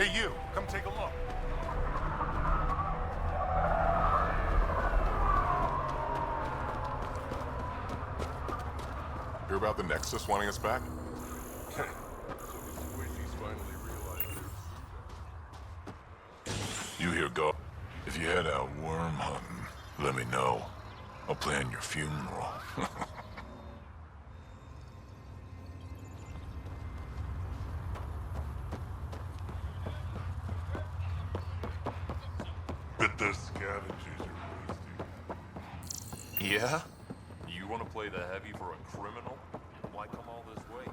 Hey you, come take a look. Hear about the Nexus wanting us back? So the squishies finally realized their... You here, go. If you head out worm hunting, let me know. I'll plan your funeral. But the scavengers are wasting. Yeah? You want to play the heavy for a criminal? Why come all this way?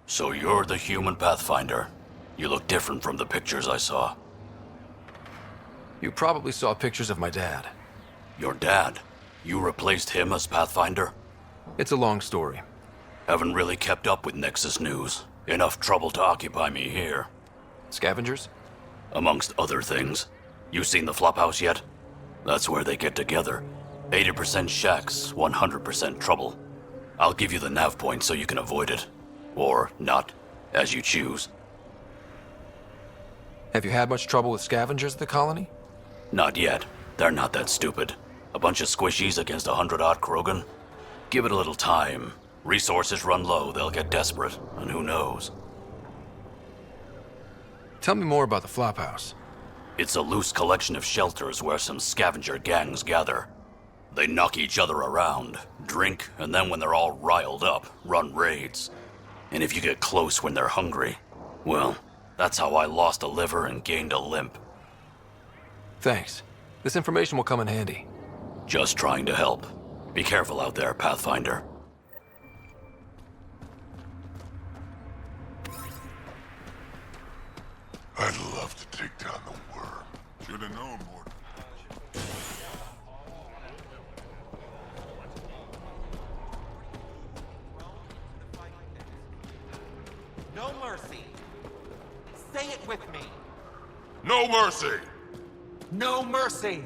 So you're the human Pathfinder. You look different from the pictures I saw. You probably saw pictures of my dad. Your dad? You replaced him as Pathfinder? It's a long story. Haven't really kept up with Nexus news. Enough trouble to occupy me here. Scavengers? Amongst other things. You seen the Flophouse yet? That's where they get together. 80% shacks, 100% trouble. I'll give you the nav point so you can avoid it. Or not, as you choose. Have you had much trouble with scavengers at the colony? Not yet. They're not that stupid. A bunch of squishies against 100-odd Krogan? Give it a little time. Resources run low, they'll get desperate, and who knows? Tell me more about the Flophouse. It's a loose collection of shelters where some scavenger gangs gather. They knock each other around, drink, and then when they're all riled up, run raids. And if you get close when they're hungry, well, that's how I lost a liver and gained a limp. Thanks. This information will come in handy. Just trying to help. Be careful out there, Pathfinder. I'd love to take down the worm. Should have known more. No mercy. Say it with me. No mercy! No mercy.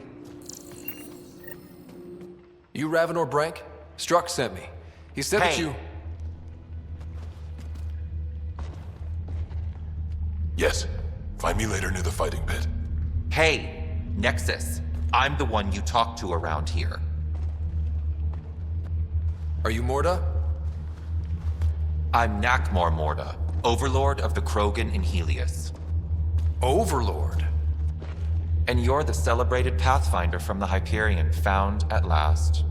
You Ravenor Brank? Struck sent me. He said that Hey. you... Yes. Find me later near the fighting pit. Hey, Nexus. I'm the one you talk to around here. Are you Morda? I'm Nakmor Morda, Overlord of the Krogan in Helios. Overlord? And you're the celebrated Pathfinder from the Hyperion, found at last.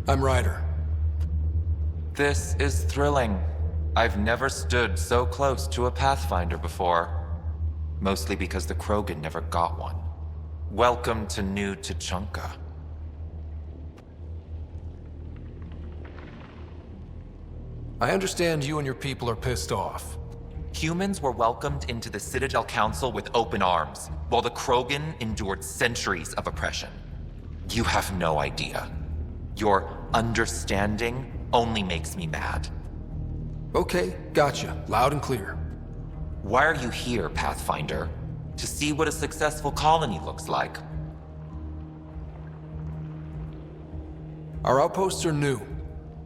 I'm Ryder. This is thrilling. I've never stood so close to a Pathfinder before. Mostly because the Krogan never got one. Welcome to New Tuchanka. I understand you and your people are pissed off. Humans were welcomed into the Citadel Council with open arms, while the Krogan endured centuries of oppression. You have no idea. Your understanding only makes me mad. Okay, gotcha. Loud and clear. Why are you here, Pathfinder? To see what a successful colony looks like. Our outposts are new.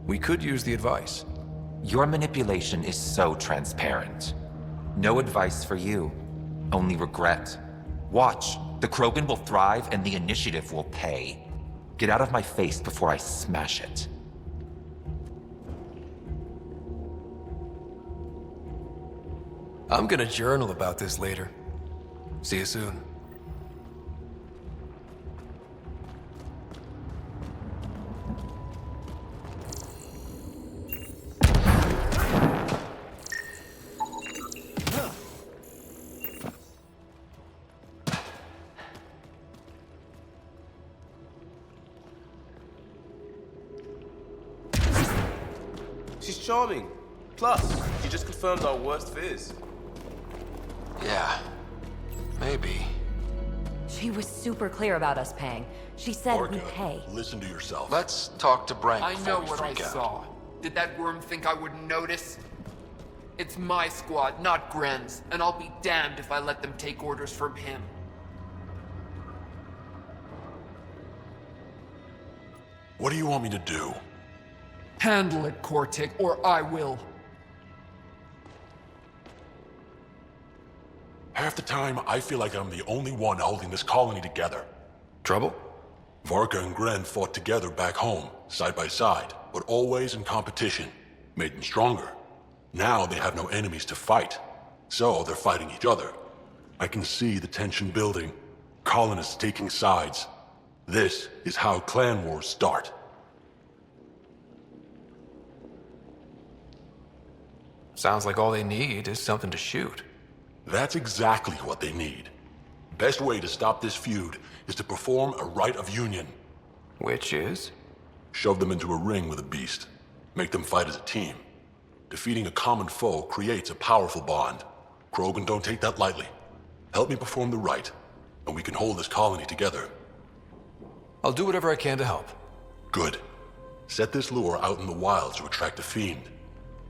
We could use the advice. Your manipulation is so transparent. No advice for you, only regret. Watch, the Krogan will thrive and the initiative will pay. Get out of my face before I smash it. I'm gonna journal about this later. See you soon. She's charming. Plus, she just confirmed our worst fears. Yeah, maybe. She was super clear about us paying. She said we pay. Listen to yourself. Let's talk to Brank I know before what we I freak out. saw. Did that worm think I wouldn't notice? It's my squad, not Gren's, and I'll be damned if I let them take orders from him. What do you want me to do? Handle it, Cortic, or I will. Half the time, I feel like I'm the only one holding this colony together. Trouble? Varka and Gren fought together back home, side by side, but always in competition. Made them stronger. Now they have no enemies to fight, so they're fighting each other. I can see the tension building, colonists taking sides. This is how clan wars start. Sounds like all they need is something to shoot. That's exactly what they need. Best way to stop this feud is to perform a rite of union. Which is? Shove them into a ring with a beast. Make them fight as a team. Defeating a common foe creates a powerful bond. Krogan don't take that lightly. Help me perform the rite, and we can hold this colony together. I'll do whatever I can to help. Good. Set this lure out in the wilds to attract a fiend.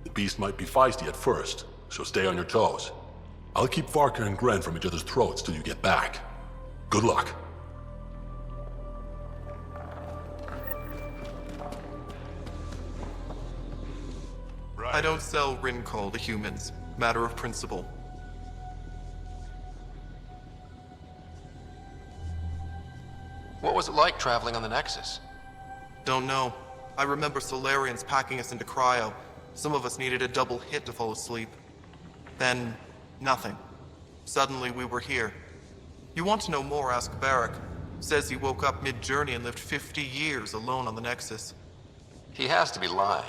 The beast might be feisty at first, so stay on your toes. I'll keep Varka and Gren from each other's throats till you get back. Good luck. I don't sell Rincol to humans. Matter of principle. What was it like traveling on the Nexus? Don't know. I remember Solarians packing us into cryo. Some of us needed a double hit to fall asleep. Then, nothing. Suddenly we were here. You want to know more, ask Barrack. Says he woke up mid-journey and lived 50 years alone on the Nexus. He has to be lying.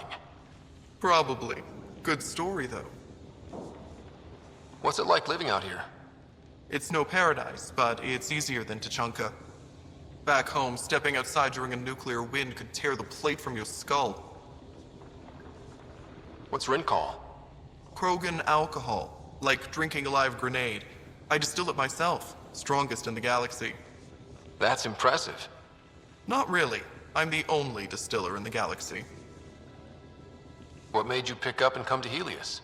Probably. Good story, though. What's it like living out here? It's no paradise, but it's easier than Tachanka. Back home, stepping outside during a nuclear wind could tear the plate from your skull. What's Rincol? Krogan alcohol, like drinking a live grenade. I distill it myself, strongest in the galaxy. That's impressive. Not really. I'm the only distiller in the galaxy. What made you pick up and come to Helios?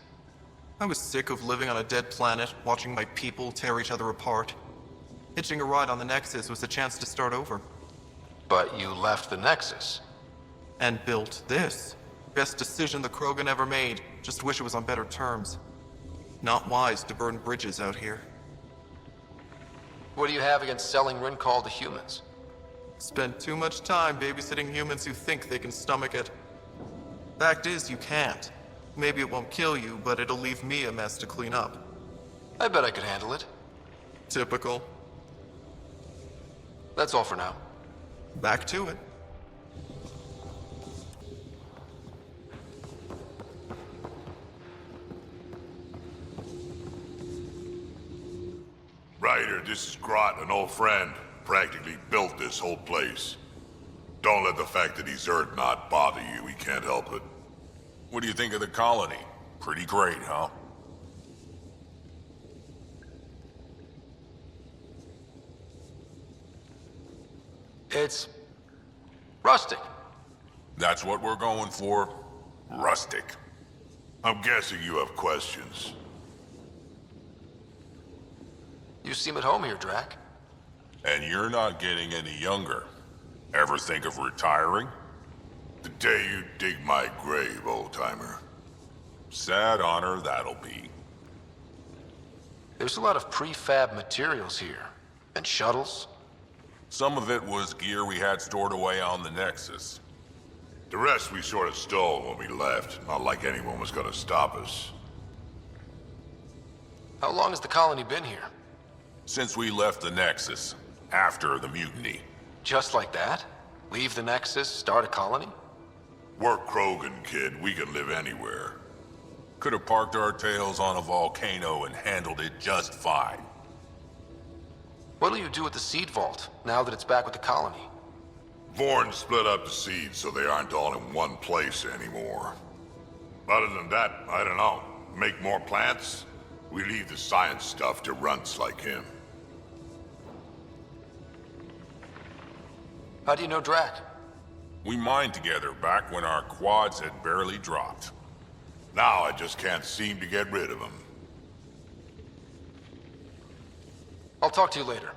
I was sick of living on a dead planet, watching my people tear each other apart. Hitching a ride on the Nexus was a chance to start over. But you left the Nexus. And built this. Best decision the Krogan ever made. Just wish it was on better terms. Not wise to burn bridges out here. What do you have against selling Rincol to humans? Spent too much time babysitting humans who think they can stomach it. Fact is, you can't. Maybe it won't kill you, but it'll leave me a mess to clean up. I bet I could handle it. Typical. That's all for now. Back to it. Ryder, this is Grot, an old friend. Practically built this whole place. Don't let the fact that he's Earth not bother you. He can't help it. What do you think of the colony? Pretty great, huh? It's rustic. That's what we're going for? Rustic. I'm guessing you have questions. You seem at home here, Drac. And you're not getting any younger. Ever think of retiring? The day you dig my grave, old-timer. Sad honor that'll be. There's a lot of prefab materials here. And shuttles. Some of it was gear we had stored away on the Nexus. The rest we sort of stole when we left. Not like anyone was gonna stop us. How long has the colony been here? Since we left the Nexus, after the mutiny. Just like that? Leave the Nexus, start a colony? We're Krogan, kid. We can live anywhere. Could have parked our tails on a volcano and handled it just fine. What'll you do with the seed vault, now that it's back with the colony? Vorn split up the seeds so they aren't all in one place anymore. Other than that, I don't know. Make more plants? We leave the science stuff to runts like him. How do you know Drac? We mined together back when our quads had barely dropped. Now I just can't seem to get rid of him. I'll talk to you later.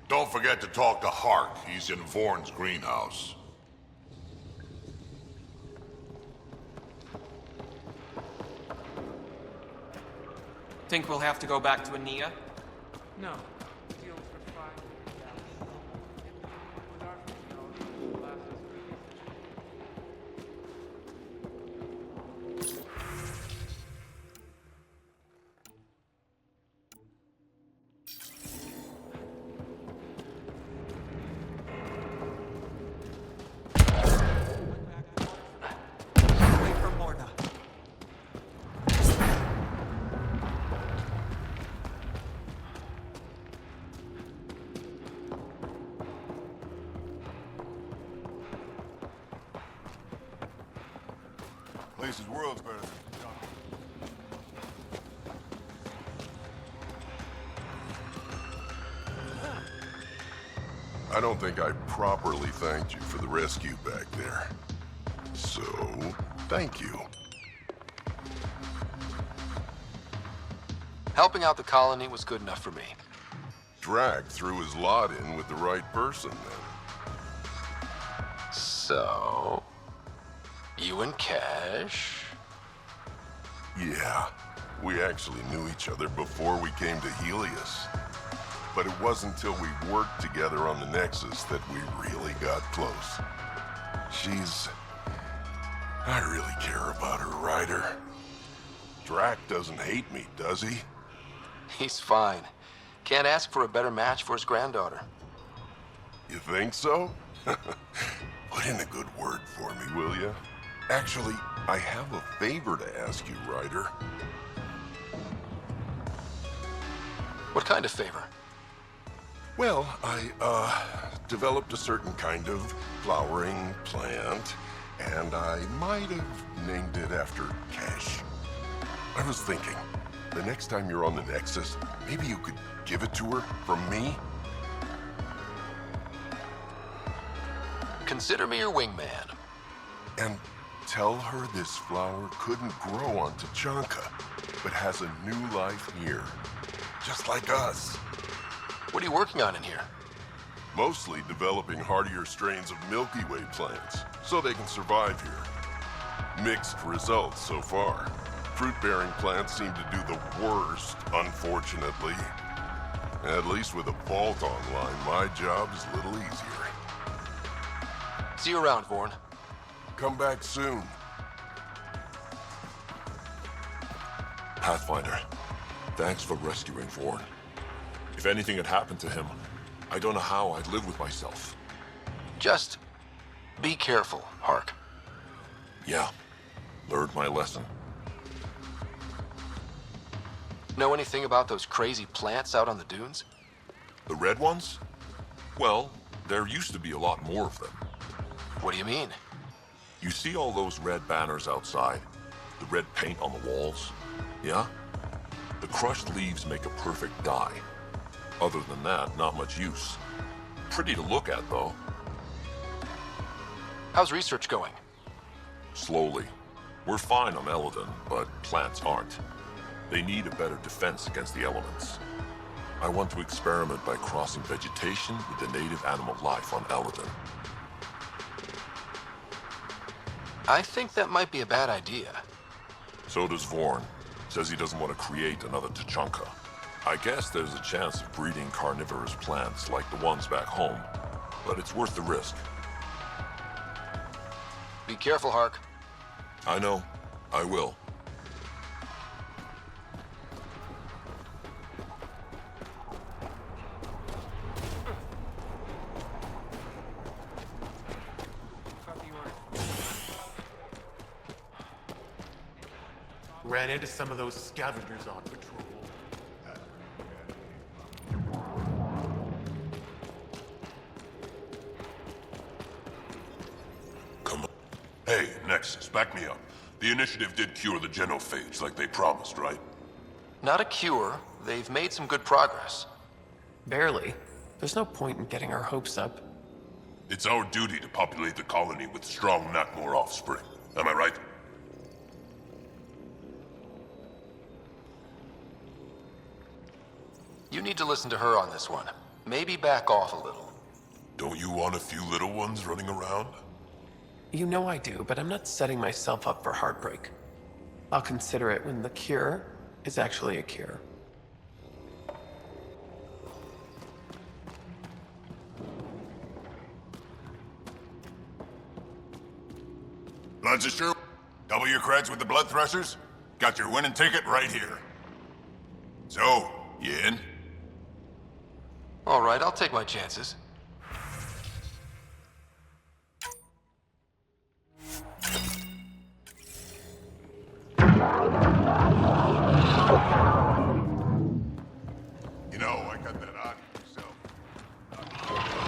Don't forget to talk to Hark. He's in Vorn's greenhouse. Think we'll have to go back to Ania? No. Place's world's better than I don't think I properly thanked you for the rescue back there. So, thank you. Helping out the colony was good enough for me. Dragged threw his lot in with the right person then. So... you and Cash? Yeah, we actually knew each other before we came to Helios. But it wasn't until we worked together on the Nexus that we really got close. I really care about her, Ryder. Drac doesn't hate me, does he? He's fine. Can't ask for a better match for his granddaughter. You think so? Put in a good word for me, will you? Actually, I have a favor to ask you, Ryder. What kind of favor? Well, I, developed a certain kind of flowering plant, and I might have named it after Cash. I was thinking, the next time you're on the Nexus, maybe you could give it to her from me? Consider me your wingman. And tell her this flower couldn't grow on Tachanka, but has a new life here. Just like us. What are you working on in here? Mostly developing hardier strains of Milky Way plants, so they can survive here. Mixed results so far. Fruit-bearing plants seem to do the worst, unfortunately. At least with a vault online, my job is a little easier. See you around, Vorn. Come back soon. Pathfinder, thanks for rescuing Vorn. If anything had happened to him, I don't know how I'd live with myself. Just be careful, Hark. Yeah, learned my lesson. Know anything about those crazy plants out on the dunes? The red ones? Well, there used to be a lot more of them. What do you mean? You see all those red banners outside? The red paint on the walls? Yeah? The crushed leaves make a perfect dye. Other than that, not much use. Pretty to look at, though. How's research going? Slowly. We're fine on Elaaden, but plants aren't. They need a better defense against the elements. I want to experiment by crossing vegetation with the native animal life on Elaaden. I think that might be a bad idea. So does Vorn. Says he doesn't want to create another Tachanka. I guess there's a chance of breeding carnivorous plants like the ones back home, but it's worth the risk. Be careful, Hark. I know. I will. Ran into some of those scavengers on patrol. Come on. Hey, Nexus, back me up. The initiative did cure the genophage like they promised, right? Not a cure. They've made some good progress. Barely. There's no point in getting our hopes up. It's our duty to populate the colony with strong Nakmor offspring. Am I right? You need to listen to her on this one. Maybe back off a little. Don't you want a few little ones running around? You know I do, but I'm not setting myself up for heartbreak. I'll consider it when the cure is actually a cure. Lots of sure. Double your creds with the blood thrusters? Got your winning ticket right here. So, you in? All right, I'll take my chances. You know, I got that on myself.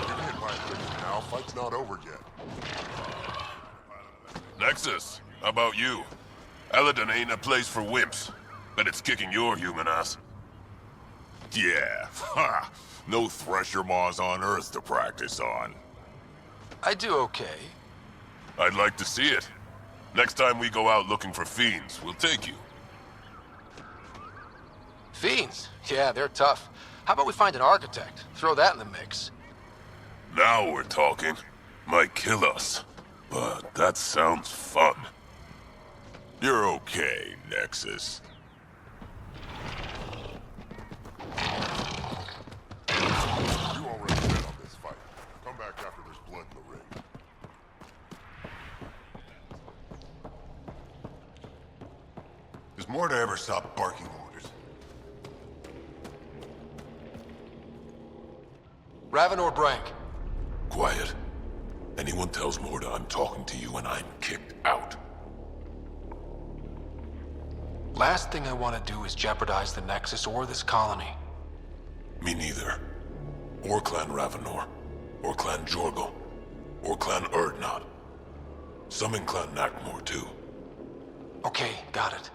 You're hit by things now. Fight's not over yet. Nexus, how about you? Elaaden ain't a place for wimps, but it's kicking your human ass. Yeah, ha! No thresher maws on Earth to practice on. I do okay. I'd like to see it. Next time we go out looking for fiends, we'll take you. Fiends? Yeah, they're tough. How about we find an architect? Throw that in the mix. Now we're talking. Might kill us, but that sounds fun. You're okay, Nexus. You already bet on this fight. Come back after there's blood in the ring. Does Morta ever stop barking orders? Raven or Brank? Quiet. Anyone tells Morta I'm talking to you and I'm kicked out. Last thing I want to do is jeopardize the Nexus or this colony. Me neither. Or Clan Ravenor. Or Clan Jorgal. Or Clan Urdnot. Some in Clan Nakmor too. Okay, got it.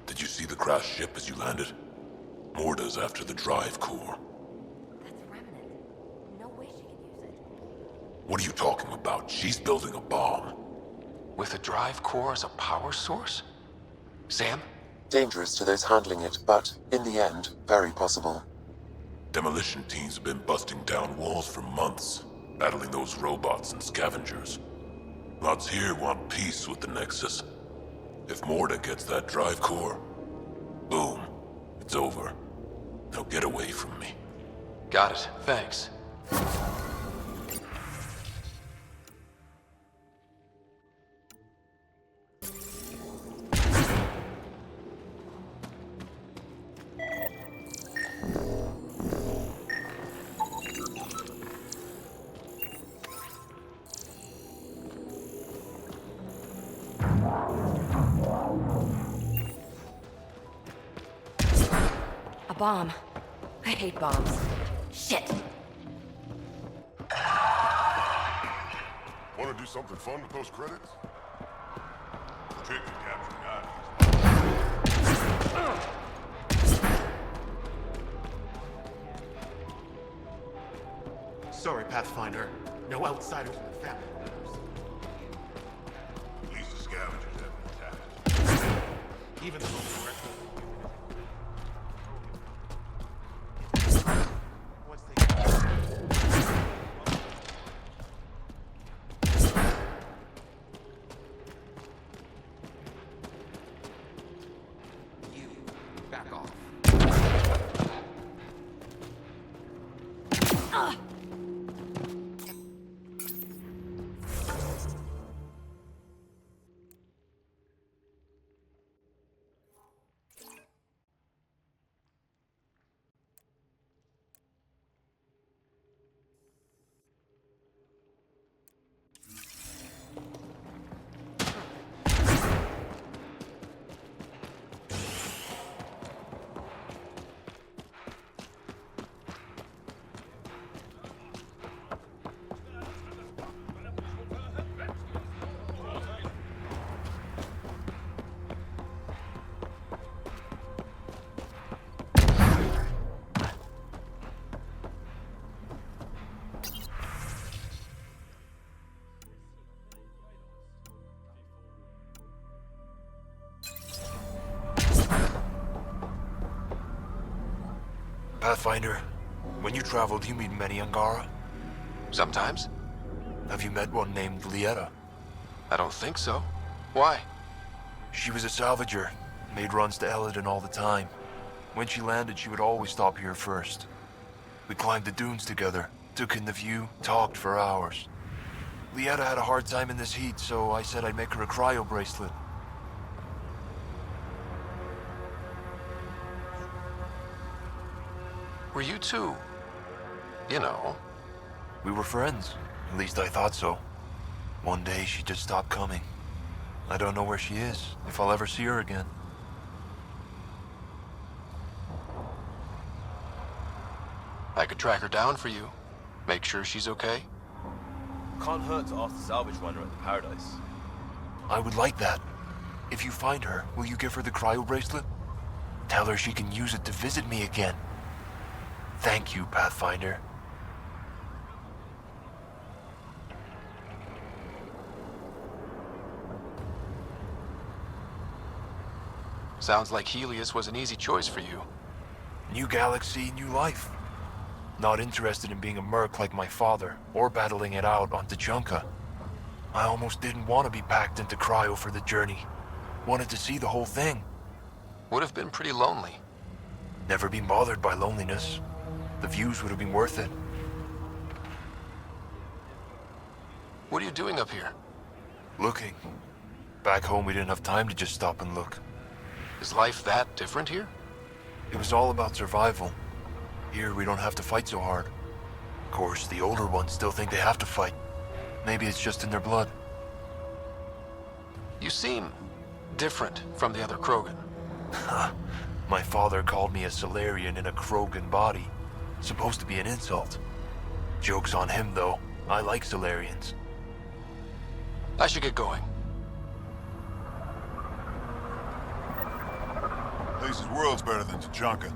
Did you see the crashed ship as you landed? Morta's after the drive core. That's Remnant. No way she can use it. What are you talking about? She's building a bomb. With a drive core as a power source? Sam? Dangerous to those handling it, but, in the end, very possible. Demolition teams have been busting down walls for months, battling those robots and scavengers. Lots here want peace with the Nexus. If Morta gets that drive core, boom, it's over. Now get away from me. Got it, thanks. A bomb. I hate bombs. Shit. Want to do something fun to post credits? Trick to capture guys. Sorry, Pathfinder. No outsiders in the family. At least the scavengers have been attacked. Even though once they You, back off. Pathfinder, when you travel, do you meet many Angara? Sometimes. Have you met one named Lieta? I don't think so. Why? She was a salvager, Made runs to Elaaden all the time. When she landed, she would always stop here first. We climbed the dunes together, took in the view, talked for hours. Lieta had a hard time in this heat, so I said I'd make her a cryo bracelet. Were you two, you know? We were friends. At least I thought so. One day she just stopped coming. I don't know where she is, if I'll ever see her again. I could track her down for you. Make sure she's okay. Can't hurt to ask the salvage runner at the Paradise. I would like that. If you find her, will you give her the cryo bracelet? Tell her she can use it to visit me again. Thank you, Pathfinder. Sounds like Helios was an easy choice for you. New galaxy, new life. Not interested in being a merc like my father, or battling it out on Tuchanka. I almost didn't want to be packed into cryo for the journey. Wanted to see the whole thing. Would have been pretty lonely. Never been bothered by loneliness. The views would have been worth it. What are you doing up here? Looking. Back home we didn't have time to just stop and look. Is life that different here? It was all about survival. Here we don't have to fight so hard. Of course, the older ones still think they have to fight. Maybe it's just in their blood. You seem different from the other Krogan. My father called me a Solarian in a Krogan body. Supposed to be an insult. Joke's on him, though. I like Solarians. I should get going. Place is worlds better than Tuchanka.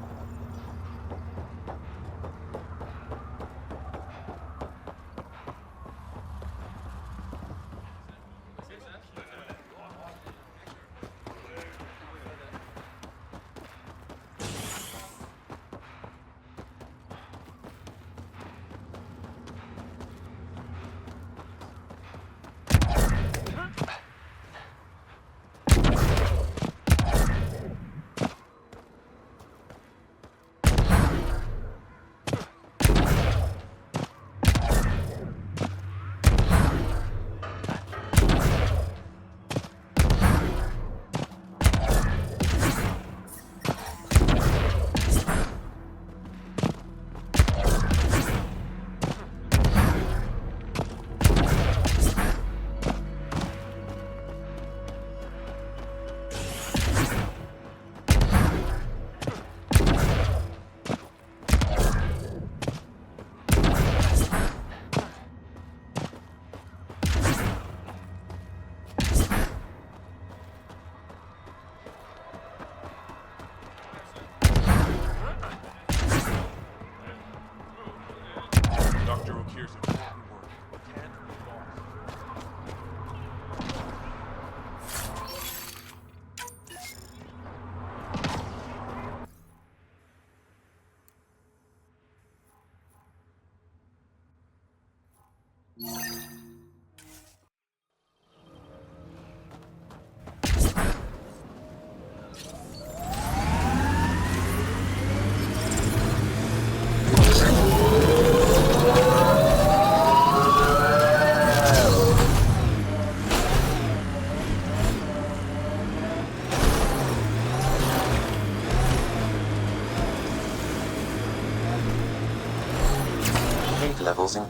Levels in.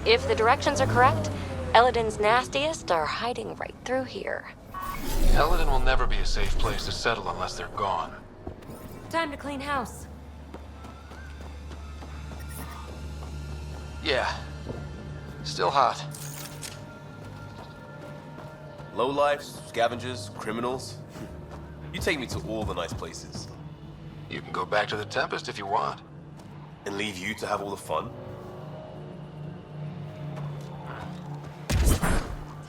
If the directions are correct, Elaaden's nastiest are hiding right through here. Elaaden will never be a safe place to settle unless they're gone. Time to clean house. Yeah. Still hot. Lowlifes, scavengers, criminals. You take me to all the nice places. You can go back to the Tempest if you want. And leave you to have all the fun?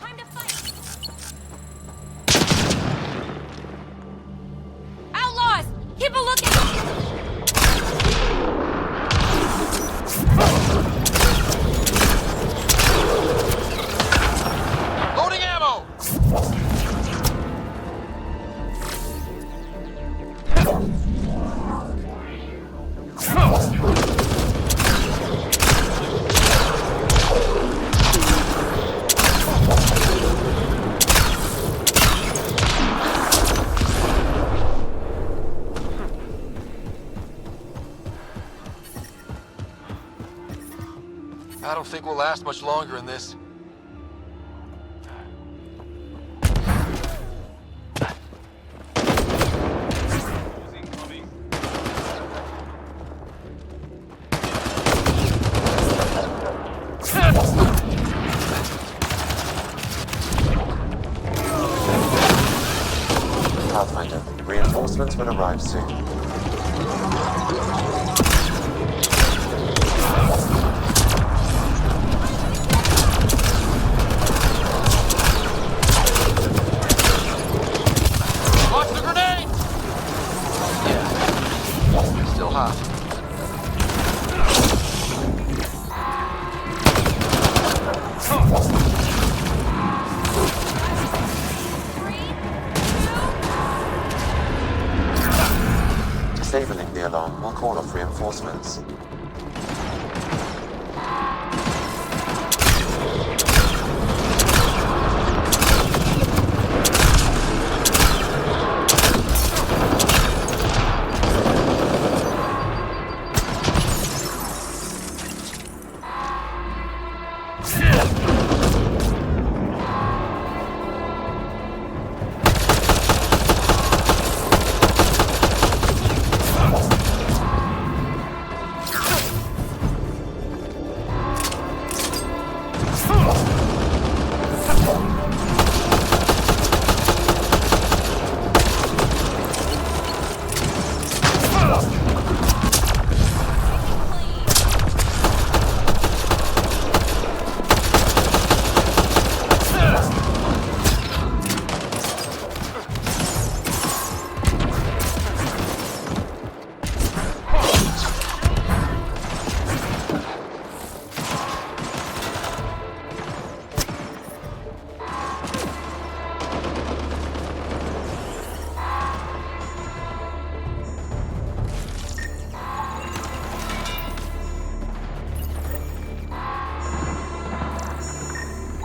Time to fight! Outlaws! Keep a lookout! Loading ammo! don't think we'll last much longer in this. Pathfinder, reinforcements will arrive soon. Watch the grenade! Yeah. Still hot. Disabling the alarm will call off reinforcements.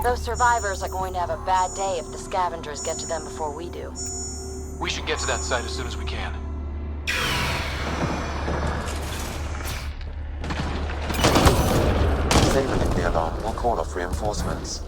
Those survivors are going to have a bad day if the scavengers get to them before we do. We should get to that site as soon as we can. Disabling the alarm will call off reinforcements.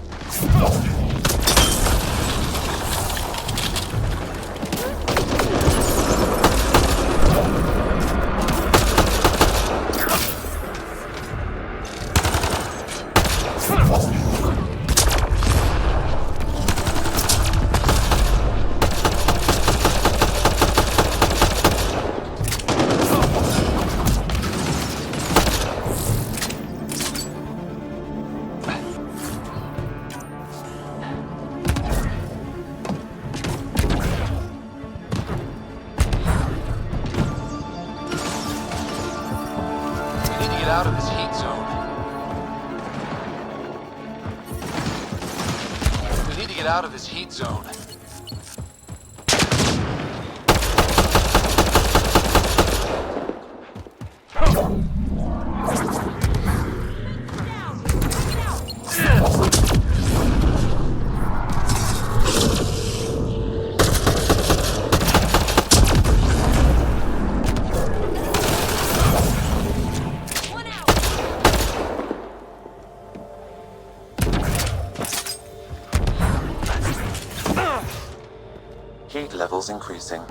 Out of this heat zone. We need to get out of this heat zone. Heat levels increasing.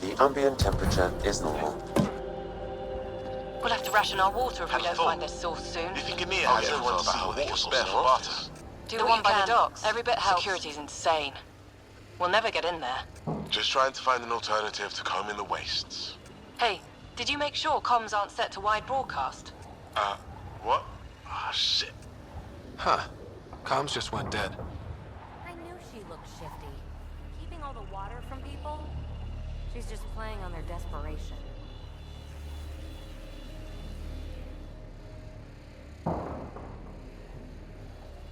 The ambient temperature is normal. We'll have to ration our water if we don't find this source soon. You think Emir has everyone to see what they can spare for us? Do the one by the docks. Every bit helps. Security's insane. We'll never get in there. Just trying to find an alternative to combing the wastes. Hey, did you make sure comms aren't set to wide broadcast? What? Ah, shit. Huh. Comms just went dead. I knew she looked shifty. Keeping all the water from people? She's just playing on their desperation.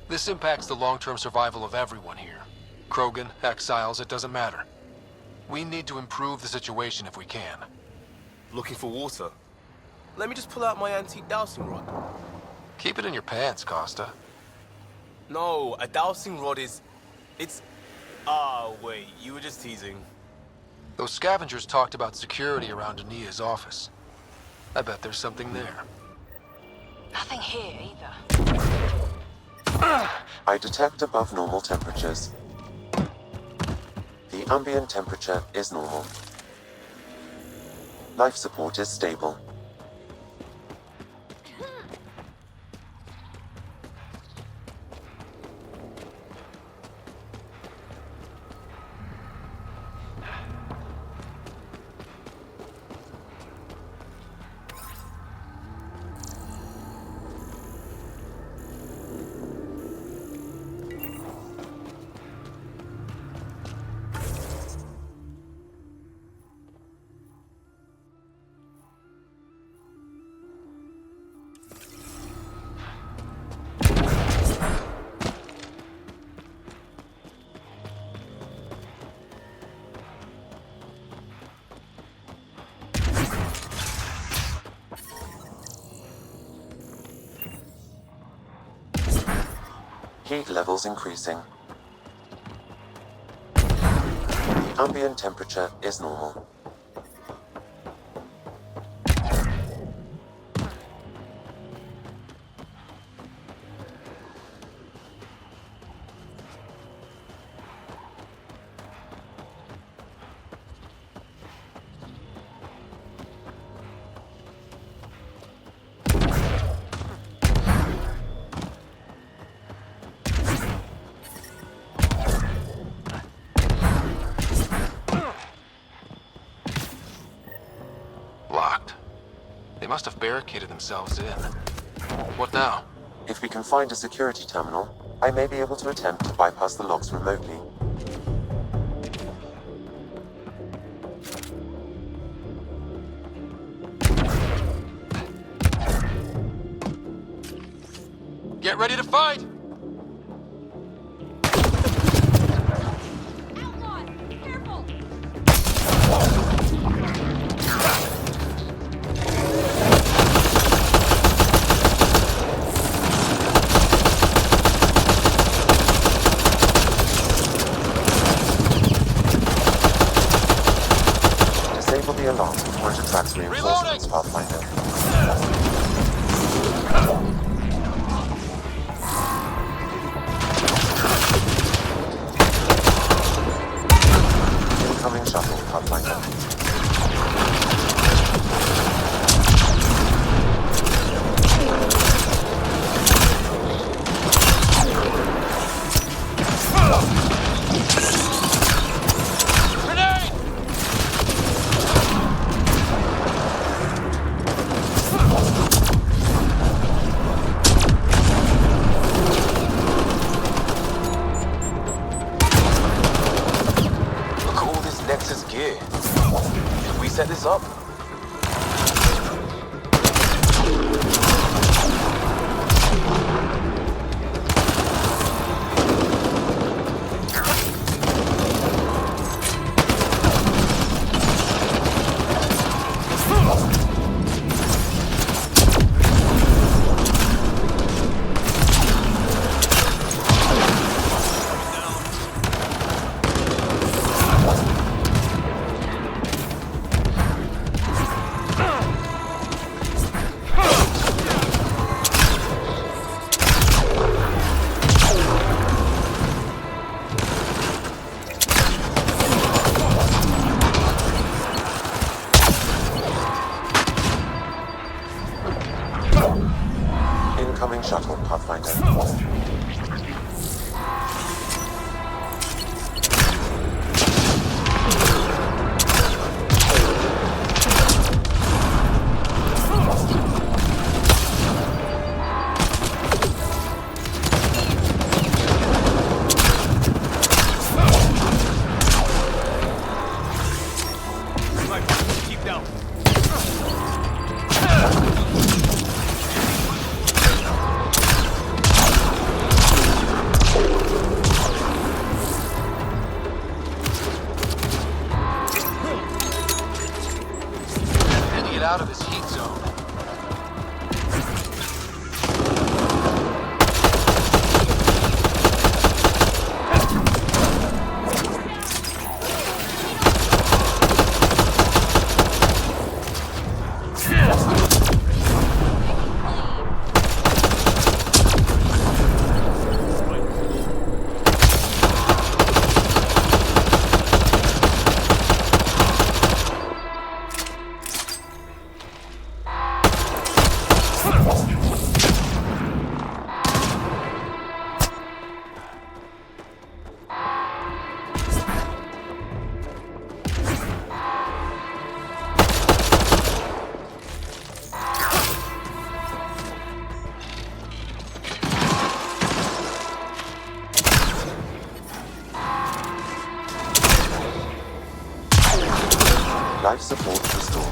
This impacts the long-term survival of everyone here. Krogan, exiles, it doesn't matter. We need to improve the situation if we can. Looking for water? Let me just pull out my antique dowsing rod. Keep it in your pants, Costa. No, a dowsing rod is... It's... Ah, wait, you were just teasing. Those scavengers talked about security around Ania's office. I bet there's something there. Nothing here either. I detect above normal temperatures. The ambient temperature is normal. Life support is stable. Heat levels increasing. The ambient temperature is normal. They must have barricaded themselves in. What now? If we can find a security terminal, I may be able to attempt to bypass the locks remotely. Get ready to fight! Reinforcements, Pathfinder. Incoming shuttle, Pathfinder. Set this up? Incoming shuttle, Pathfinder. Keep down. Life support restored.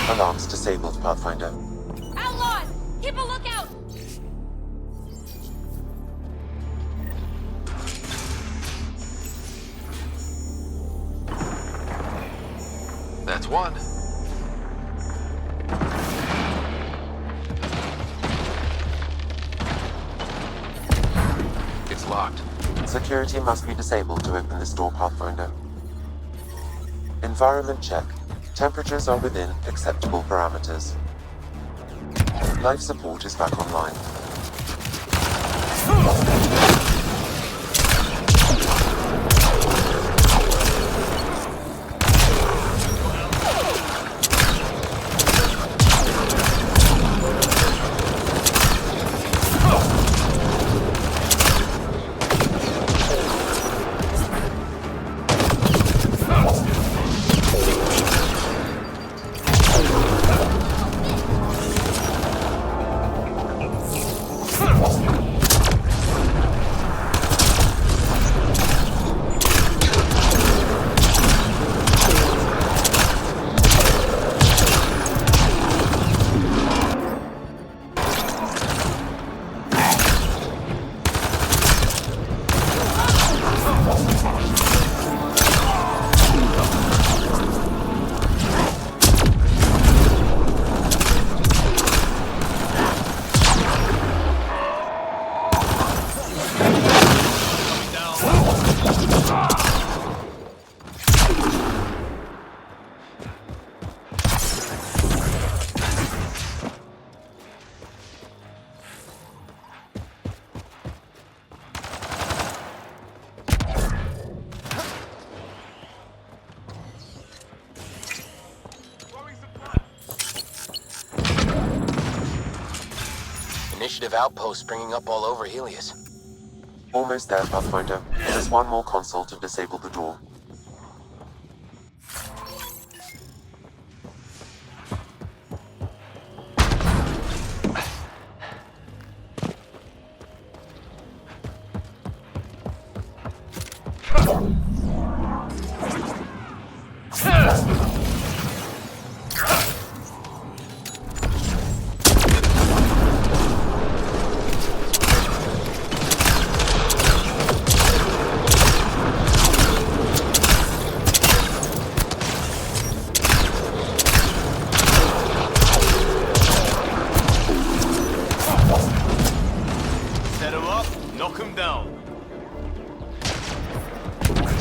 Alarms disabled, Pathfinder. Outlaws! Keep a lookout! That's one. It's locked. Security must be disabled to open this door, Pathfinder. Environment check. Temperatures are within acceptable parameters. Life support is back online. Initiative outposts springing up all over Helios. Almost there, Pathfinder. There's one more console to disable the door.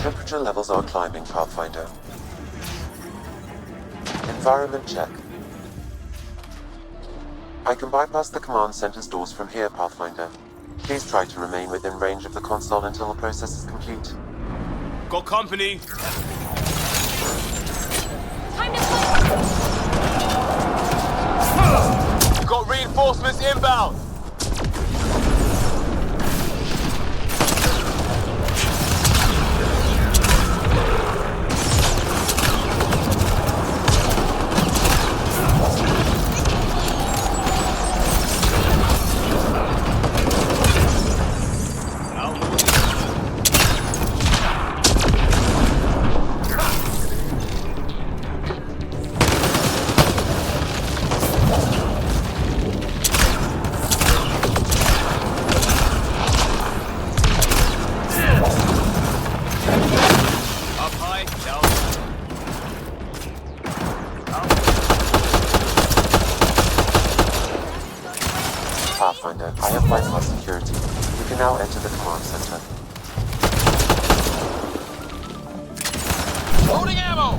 Temperature levels are climbing, Pathfinder. Environment check. I can bypass the command center's doors from here, Pathfinder. Please try to remain within range of the console until the process is complete. Got company. Time to fight! Got reinforcements inbound. Pathfinder, I have bypassed security. You can now enter the command center. Loading ammo!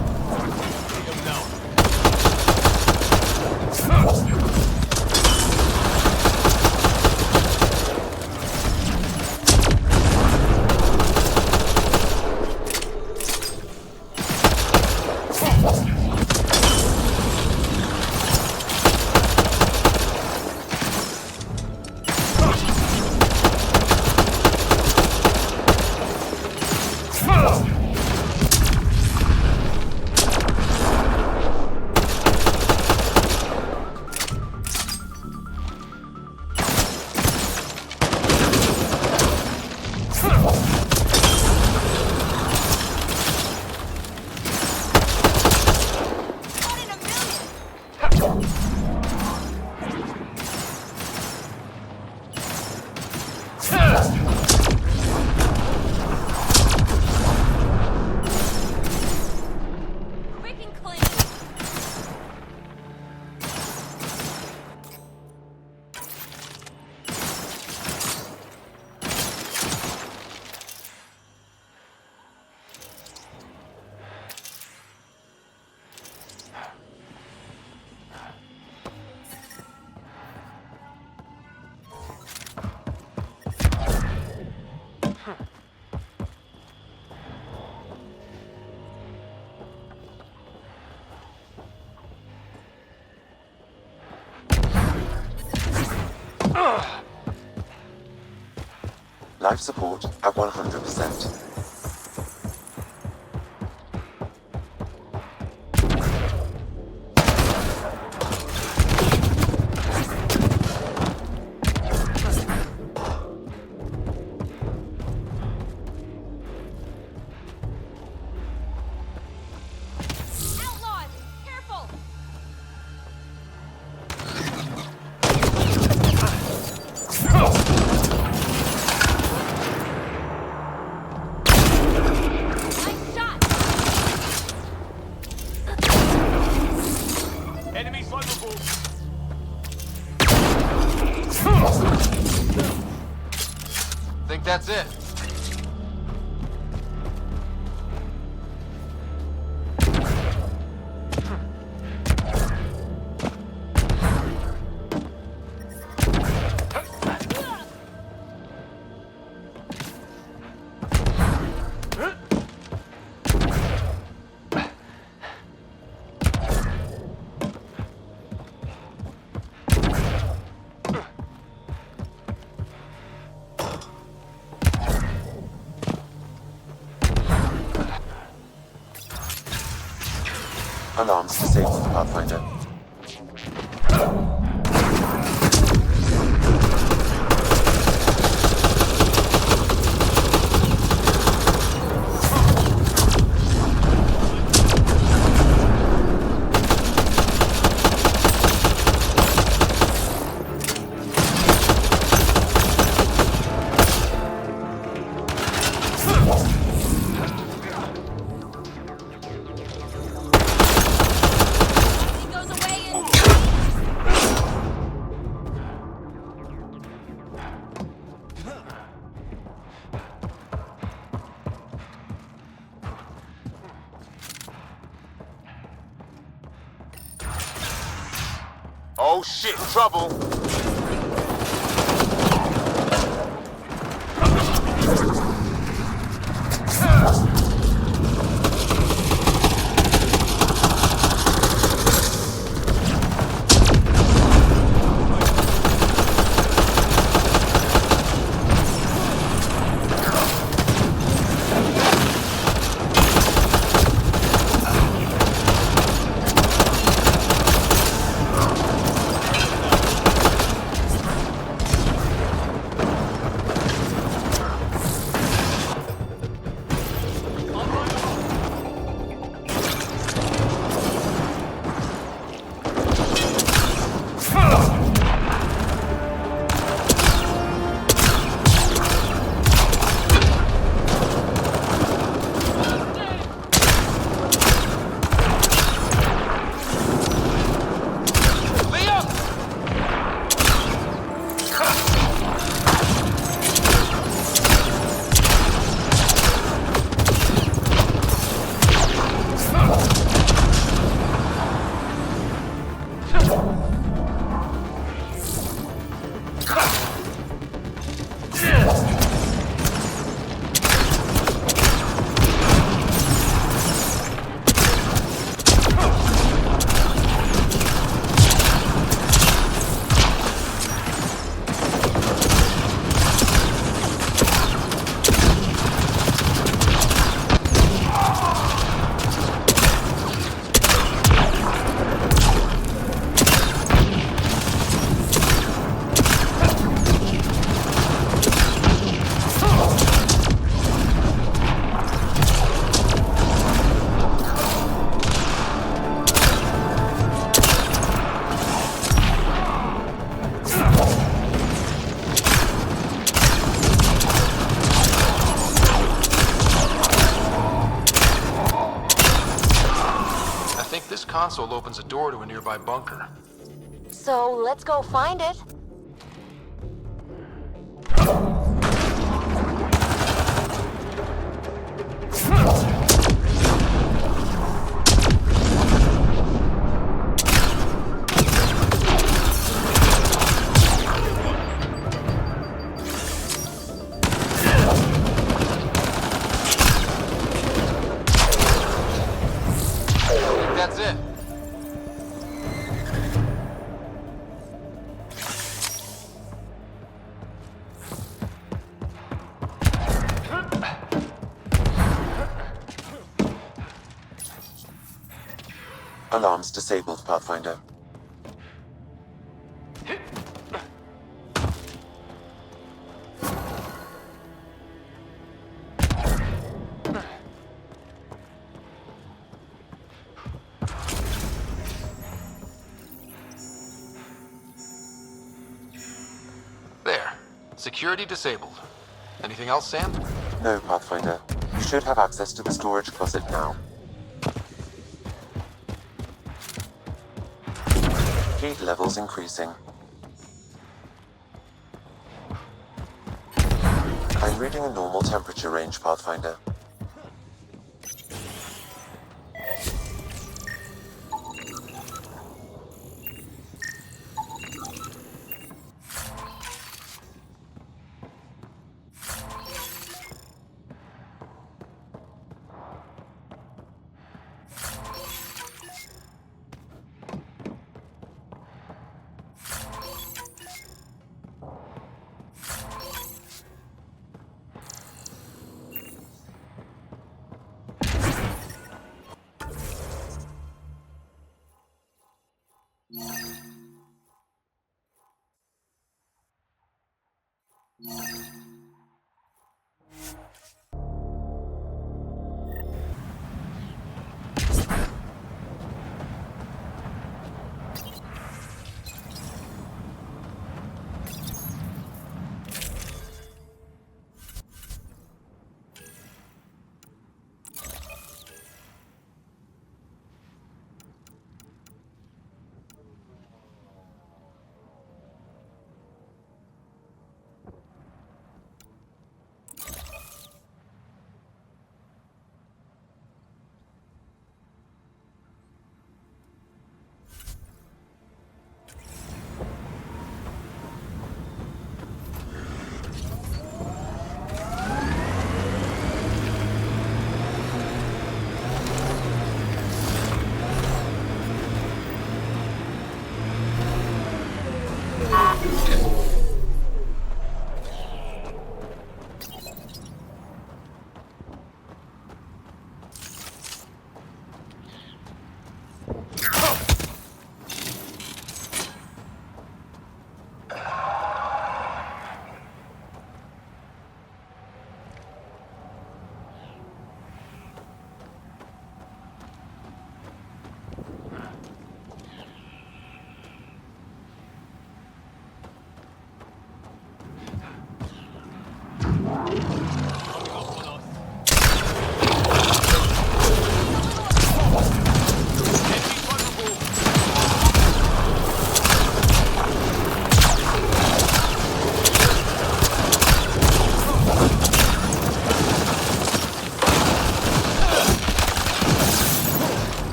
Life support at 100%. Think that's it. Alarms disabled, Pathfinder. Oh shit, trouble! console opens a door to a nearby bunker. So let's go find it. That's it. Alarms disabled, Pathfinder. There. Security disabled. Anything else, Sam? No, Pathfinder. You should have access to the storage closet now. Heat levels increasing. I'm reading a normal temperature range, Pathfinder.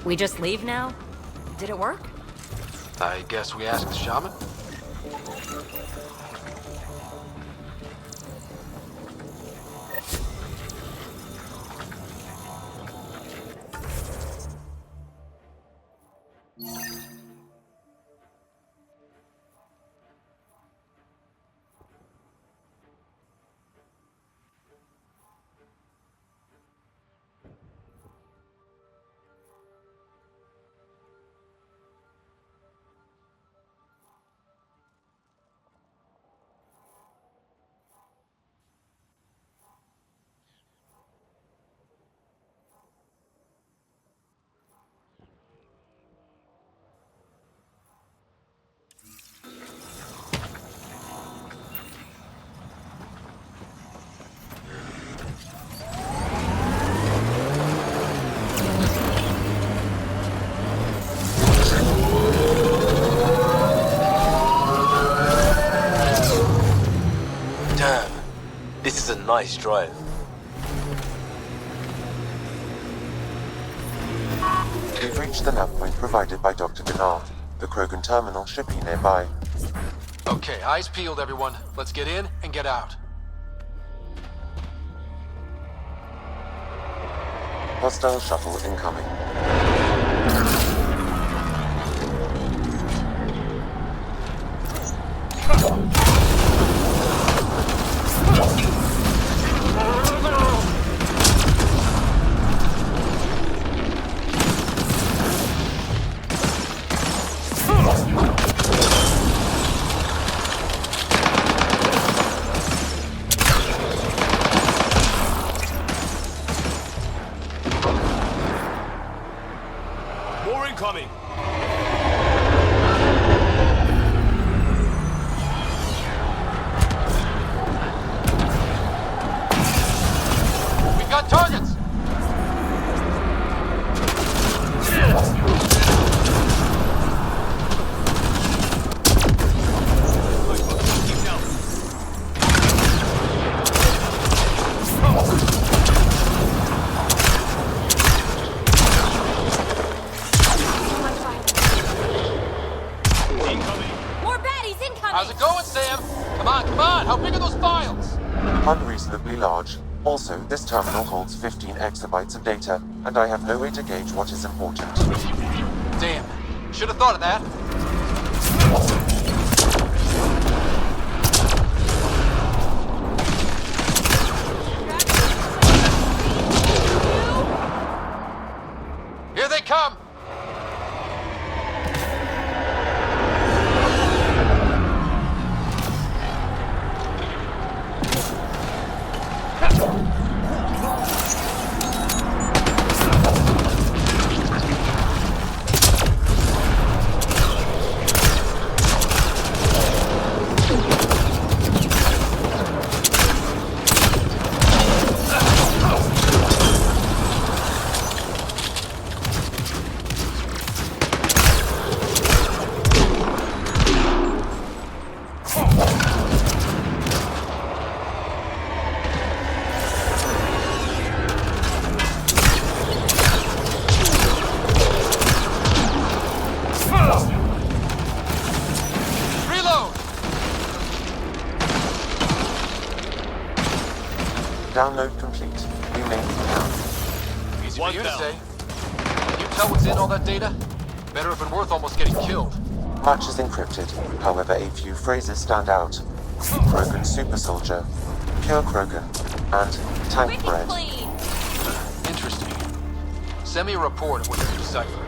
We just leave now? Did it work? I guess we ask the shaman? Nice drive. We've reached the nav point provided by Dr. Dinar. The Krogan terminal should be nearby. Okay, eyes peeled, everyone. Let's get in and get out. Hostile shuttle incoming. More incoming! We've got targets! More baddies incoming! How's it going, Sam? Come on, come on! How big are those files? Unreasonably large. Also, this terminal holds 15 exabytes of data, and I have no way to gauge what is important. Damn. Should have thought of that. Here they come! Download complete. Remain down. Easy for you to say. Can you tell what's in all that data? Better have been worth almost getting killed. Much is encrypted. However, a few phrases stand out. Krogan super soldier, pure Krogan, and tank bread. Interesting. Send me a report of what you decipher.